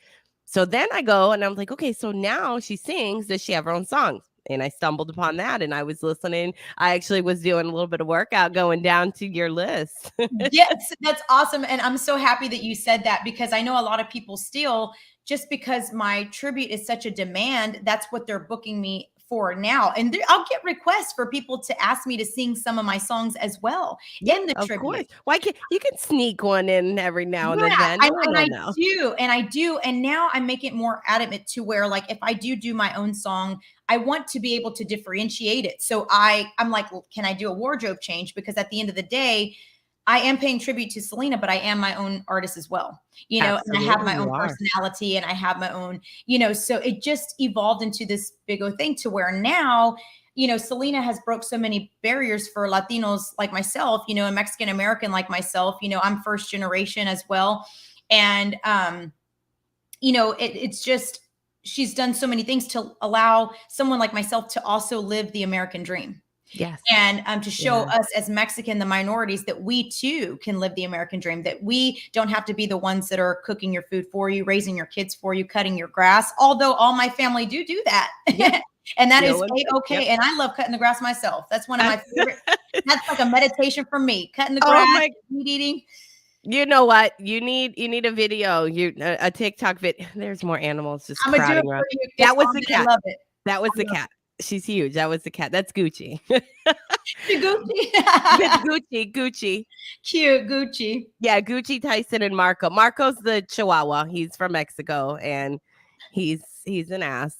So then I go and I'm like, okay, so now she sings. Does she have her own songs? And I stumbled upon that and I was listening. I actually was doing a little bit of workout going down to your list. Yes, that's awesome. And I'm so happy that you said that, because I know a lot of people still, just because my tribute is such a demand, that's what they're booking me for now. And I'll get requests for people to ask me to sing some of my songs as well in the tribute. Of course. Why can't you can sneak one in every now and then? I do. And now I make it more adamant to where, like, if I do my own song, I want to be able to differentiate it. So I'm like, well, can I do a wardrobe change? Because at the end of the day, I am paying tribute to Selena, but I am my own artist as well, Absolutely, and I have my own personality and I have my own, so it just evolved into this big old thing to where now, Selena has broke so many barriers for Latinos like myself, and Mexican American like myself, I'm first generation as well. And, it's just, she's done so many things to allow someone like myself to also live the American dream. Yes. And to show us as Mexican, the minorities, that we too can live the American dream, that we don't have to be the ones that are cooking your food for you, raising your kids for you, cutting your grass. Although all my family do that. Yep. And that is okay. Yep. And I love cutting the grass myself. That's one of my favorite. That's like a meditation for me, cutting the grass, meat eating. You know what? You need a video, a TikTok video. There's more animals just crowding around. That was the cat. I love it. That was the cat. She's huge. That was the cat. That's Gucci. Gucci. Cute Gucci. Yeah, Gucci, Tyson, and Marco. Marco's the Chihuahua. He's from Mexico, and he's an ass.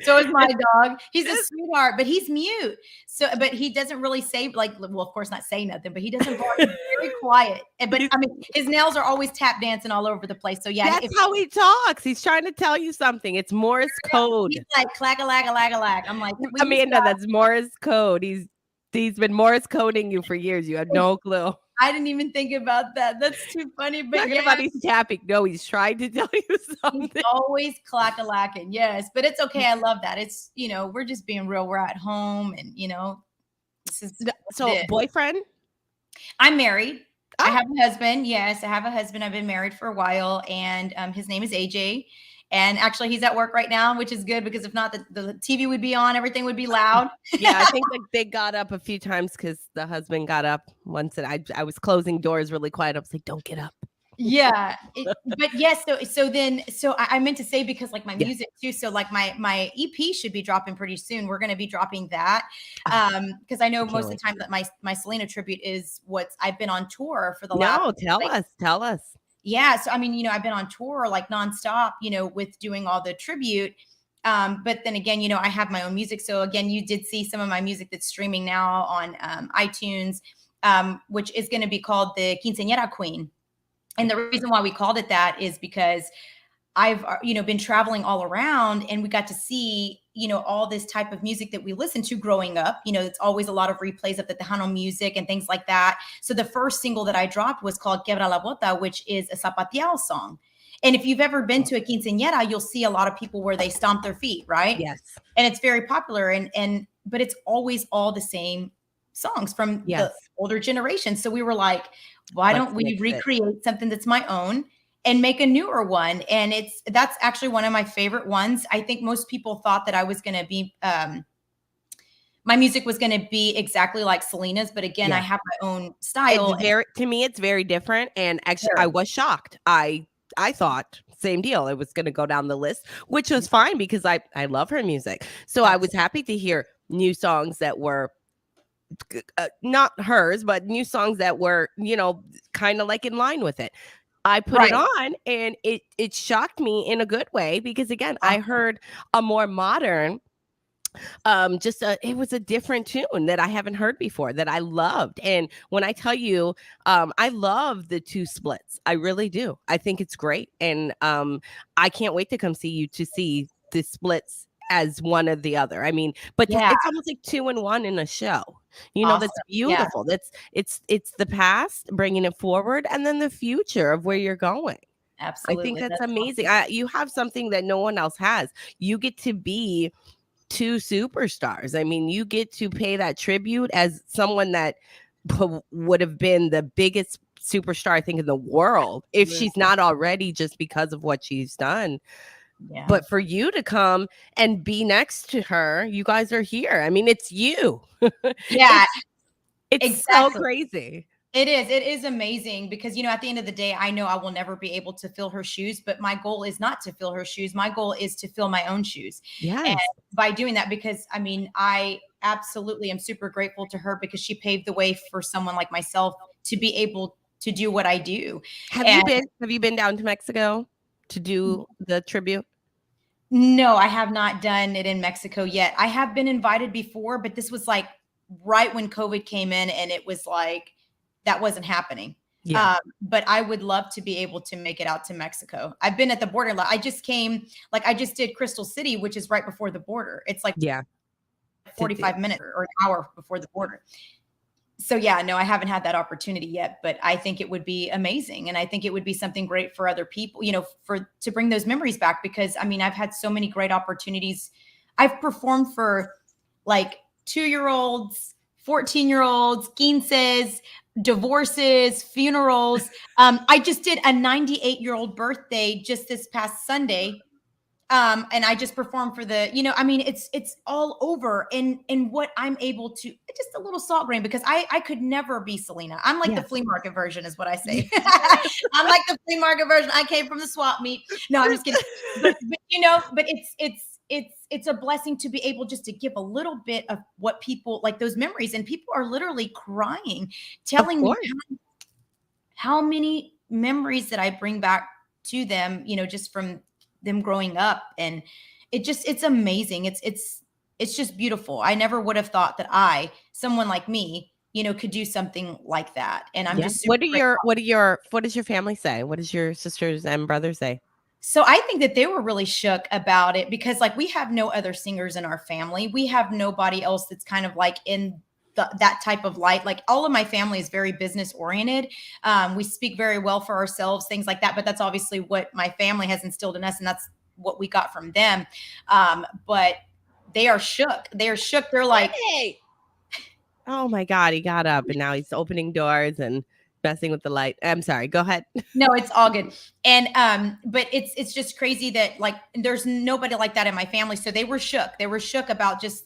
So is my dog. He's a sweetheart, but he's mute. So, but he doesn't really say, like, well, of course not say nothing, but he doesn't bark. He's very quiet. But I mean, his nails are always tap dancing all over the place. So yeah, that's how he talks. He's trying to tell you something. It's Morse code. He's like clack-a-lag-a-lag-a-lag. I'm like, Amanda, that's Morse code. He's been Morse coding you for years. You have no clue. I didn't even think about that. That's too funny. But talking about he's tapping. No, he's trying to tell you something. He's always clack-a-lacking. Yes, but it's okay. I love that. It's, we're just being real. We're at home, and this is so boyfriend. I'm married. I have a husband. Yes, I have a husband. I've been married for a while, and his name is AJ. And actually, he's at work right now, which is good, because if not, the TV would be on. Everything would be loud. Yeah, I think they got up a few times because the husband got up once, and I was closing doors really quiet. I was like, "Don't get up." Yeah, but yes. So I meant to say, because like my music too. So like my EP should be dropping pretty soon. We're going to be dropping that because I know most of the time that my Selena tribute is what I've been on tour for the last. No, tell us. Yeah. So, I mean, I've been on tour like nonstop, with doing all the tribute. But then again, I have my own music. So again, you did see some of my music that's streaming now on iTunes, which is going to be called the Quinceañera Queen. And the reason why we called it that is because I've, been traveling all around, and we got to see, all this type of music that we listened to growing up. It's always a lot of replays of the Tejano music and things like that. So the first single that I dropped was called Quebra la Bota, which is a Zapateado song. And if you've ever been to a quinceañera, you'll see a lot of people where they stomp their feet, right? Yes. And it's very popular, but it's always all the same songs from the older generation. So we were like, why don't we recreate something that's my own and make a newer one? And that's actually one of my favorite ones. I think most people thought that I was going to be, my music was going to be exactly like Selena's, but again, I have my own style. To me, it's very different. And actually, I was shocked. I thought same deal. It was going to go down the list, which was fine because I love her music. So I was happy to hear new songs that were not hers, but new songs that were, kind of like in line with it. I put it on, and it shocked me in a good way because, again, I heard a more modern, it was a different tune that I haven't heard before that I loved. And when I tell you, I love the two splits. I really do. I think it's great. And I can't wait to come see you to see the splits as one or the other. I mean, but it's almost like 2 in 1 in a show. That's beautiful. It's the past, bringing it forward, and then the future of where you're going. Absolutely. I think that's amazing. Awesome. You have something that no one else has. You get to be 2 superstars. I mean, you get to pay that tribute as someone that would have been the biggest superstar, I think, in the world if she's not already, just because of what she's done. Yeah. But for you to come and be next to her, you guys are here. I mean, it's you. Yeah. it's exactly. So crazy. It is amazing because, at the end of the day, I know I will never be able to fill her shoes, but my goal is not to fill her shoes. My goal is to fill my own shoes. Yes. And by doing that, because I absolutely am super grateful to her because she paved the way for someone like myself to be able to do what I do. Have you been down to Mexico to do the tribute? No, I have not done it in Mexico yet. I have been invited before, but this was like right when COVID came in, and it was like, that wasn't happening. Yeah. But I would love to be able to make it out to Mexico. I've been at the border. I just did Crystal City, which is right before the border. It's like 45 minutes or an hour before the border. So no, I haven't had that opportunity yet, but I think it would be amazing. And I think it would be something great for other people, to bring those memories back, because I've had so many great opportunities. I've performed for like 2-year-olds, 14-year-olds, quinces, divorces, funerals. I just did a 98-year-old birthday just this past Sunday. And I just performed for the, it's all over. And what I'm able to, just a little salt grain, because I could never be Selena. I'm like the flea market version is what I say. I'm like the flea market version. I came from the swap meet. No, I'm just kidding. But it's a blessing to be able just to give a little bit of what people, like those memories, and people are literally crying, telling me how many memories that I bring back to them, just from them growing up. And it's amazing. It's just beautiful. I never would have thought that someone like me, could do something like that. And I'm just what does your family say? What does your sisters and brothers say? So I think that they were really shook about it because we have no other singers in our family. We have nobody else that's kind of like in that type of light. Like all of my family is very business oriented. We speak very well for ourselves, things like that. But that's obviously what my family has instilled in us. And that's what we got from them. But they are shook. They're shook. They're like, hey. Oh my God, he got up and now he's opening doors and messing with the light. I'm sorry. Go ahead. No, it's all good. And, but it's just crazy that there's nobody like that in my family. So they were shook. They were shook about just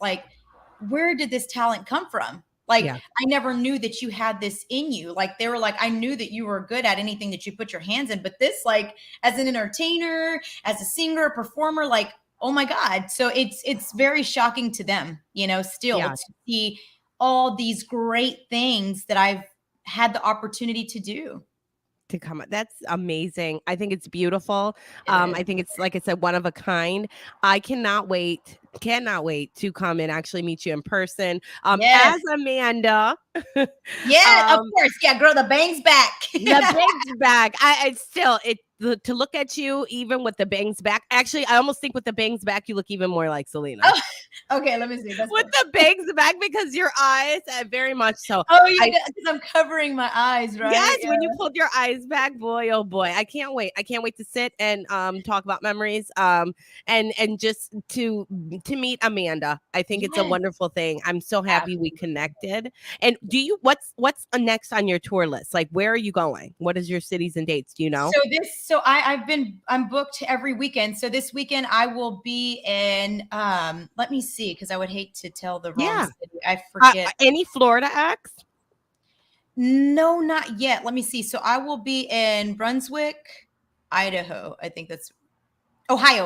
where did this talent come from? I never knew that you had this in you. They were like, I knew that you were good at anything that you put your hands in, but this, as an entertainer, as a singer, performer, oh my God. So it's very shocking to them, still to see all these great things that I've had the opportunity to do. To come. That's amazing. I think it's beautiful. I think it's, like I said, one of a kind. I cannot wait to come and actually meet you in person. As Amanda. Yeah, of course. Yeah, girl, the bang's back. The bang's back. to look at you, even with the bangs back. Actually, I almost think with the bangs back, you look even more like Selena. Oh, okay, let me see. That's with the bangs back, because your eyes, very much so. Oh, yeah, because I'm covering my eyes, right? Yes, when you pulled your eyes back, boy, oh boy, I can't wait. I can't wait to sit and talk about memories, and just to meet Amanda. I think it's a wonderful thing. I'm so happy we connected. And what's next on your tour list? Like, where are you going? What is your cities and dates? Do you know? I'm booked every weekend. So this weekend I will be in let me see, because I would hate to tell the wrong city. I forget. Any Florida acts? No, not yet. Let me see. So I will be in Brunswick, Idaho. I think that's Ohio.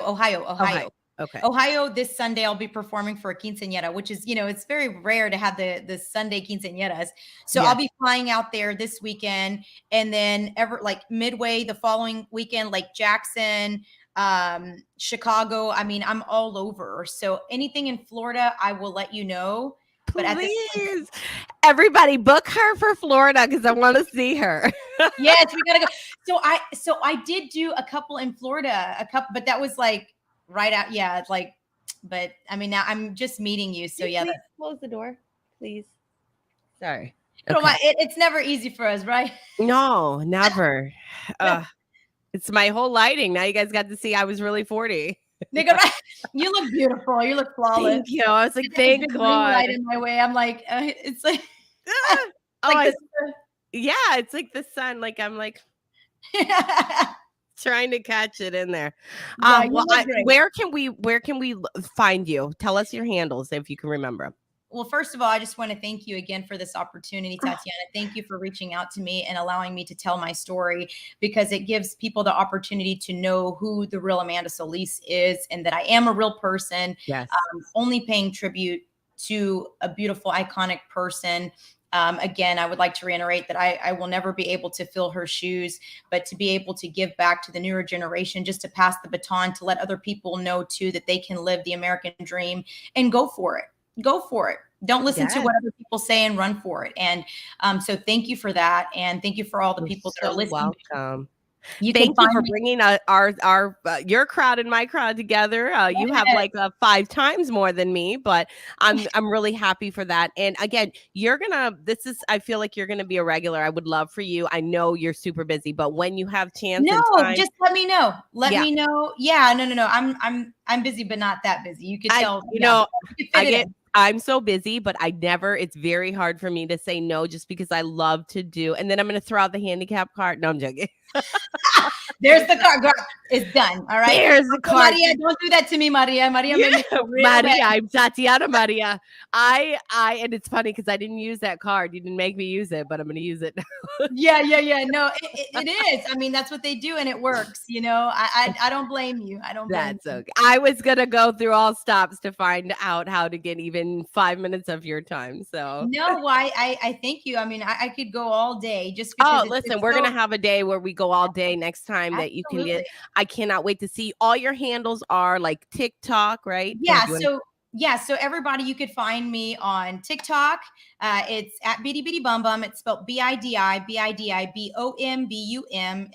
Okay. Ohio this Sunday. I'll be performing for a quinceañera, which is, it's very rare to have the Sunday quinceañeras. So I'll be flying out there this weekend, and then midway the following weekend, like Jackson, Chicago. I mean, I'm all over. So anything in Florida, I will let you know. But please, everybody book her for Florida, because I want to see her. Yes, we gotta go. So I did do a couple in Florida, but that was like right out. Yeah, but I mean, now I'm just meeting you. So please close the door, please. Sorry. Okay. It's never easy for us, right? No, never. It's my whole lighting. Now you guys got to see I was really 40. You look beautiful. You look flawless. Thank you. I was like, thank God. Light in my way. I'm like, it's like, it's like the sun. Like, I'm like trying to catch it in there. Where can we find you? Tell us your handles if you can remember. Well, first of all, I just want to thank you again for this opportunity, Tatiana. Thank you for reaching out to me and allowing me to tell my story, because it gives people the opportunity to know who the real Amanda Solis is, and that I am a real person. Yes. Only paying tribute to a beautiful, iconic person. Again, I would like to reiterate that I will never be able to fill her shoes, but to be able to give back to the newer generation, just to pass the baton, to let other people know too that they can live the American dream and go for it. Go for it. Don't listen to what other people say, and run for it. And so thank you for that. And thank you for all the people that are listening. Welcome. Thank you for bringing our your crowd and my crowd together. You have like 5 times more than me, but I'm really happy for that. And again, I feel like you're gonna be a regular. I would love for you. I know you're super busy, but when you have chance, just let me know. Let me know. Yeah, no. I'm busy, but not that busy. You could tell. I'm so busy, but it's very hard for me to say no, just because I love to do. And then I'm going to throw out the handicap card. No, I'm joking. There's the card. Girl, it's done. All right. There's the card. Maria, don't do that to me, Maria. Maria, I'm Tatiana Maria. And it's funny because I didn't use that card. You didn't make me use it, but I'm going to use it. Yeah. No, it is. I mean, that's what they do, and it works. I don't blame you. That's okay. I was going to go through all stops to find out how to get even 5 minutes of your time. So no, I thank you. I mean, I could go all day just because. Listen, we're going to have a day where we go all day next time. That you can get. I cannot wait to see. All your handles are like TikTok, right? So everybody, you could find me on TikTok. It's at Bitty Bitty Bum Bum. It's spelled BIDIBIDIBOMBUM.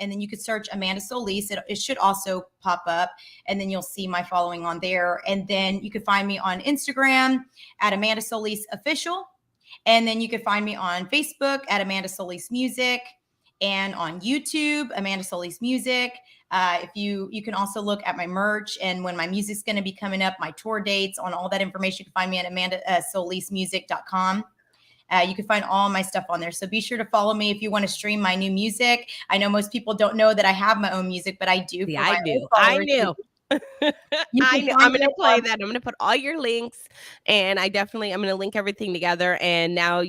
And then you could search Amanda Solis. It should also pop up. And then you'll see my following on there. And then you could find me on Instagram at Amanda Solis Official. And then you could find me on Facebook at Amanda Solis Music. And on YouTube, Amanda Solis Music. If you can also look at my merch and when my music's going to be coming up, my tour dates, on all that information. You can find me at amandasolismusic.com. You can find all my stuff on there. So be sure to follow me if you want to stream my new music. I know most people don't know that I have my own music, but I do. Yeah, I knew. I knew. I'm going to play that. I'm going to put all your links, and I'm going to link everything together. And now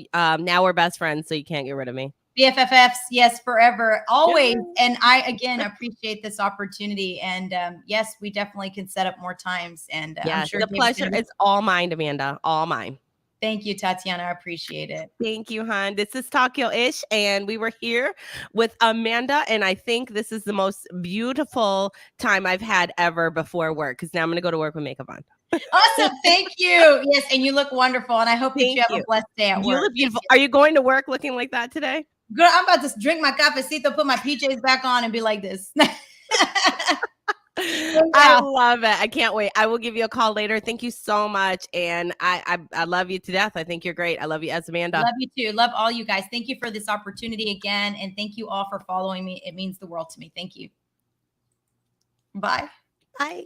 we're best friends, so you can't get rid of me. BFFs, yes, forever, always. And I, again, appreciate this opportunity. And yes, we definitely can set up more times. And I'm sure the pleasure is all mine, Amanda, all mine. Thank you, Tatiana. I appreciate it. Thank you, hon. This is Tokyo-ish, and we were here with Amanda, and I think this is the most beautiful time I've had ever before work, because now I'm going to go to work with makeup on. Awesome. Thank you. Yes, and you look wonderful, and I hope that you have a blessed day at work. You look beautiful. Are you going to work looking like that today? Girl, I'm about to drink my cafecito, put my PJs back on, and be like this. I love it. I can't wait. I will give you a call later. Thank you so much. And I love you to death. I think you're great. I love you as Amanda. Love you too. Love all you guys. Thank you for this opportunity again. And thank you all for following me. It means the world to me. Thank you. Bye. Bye.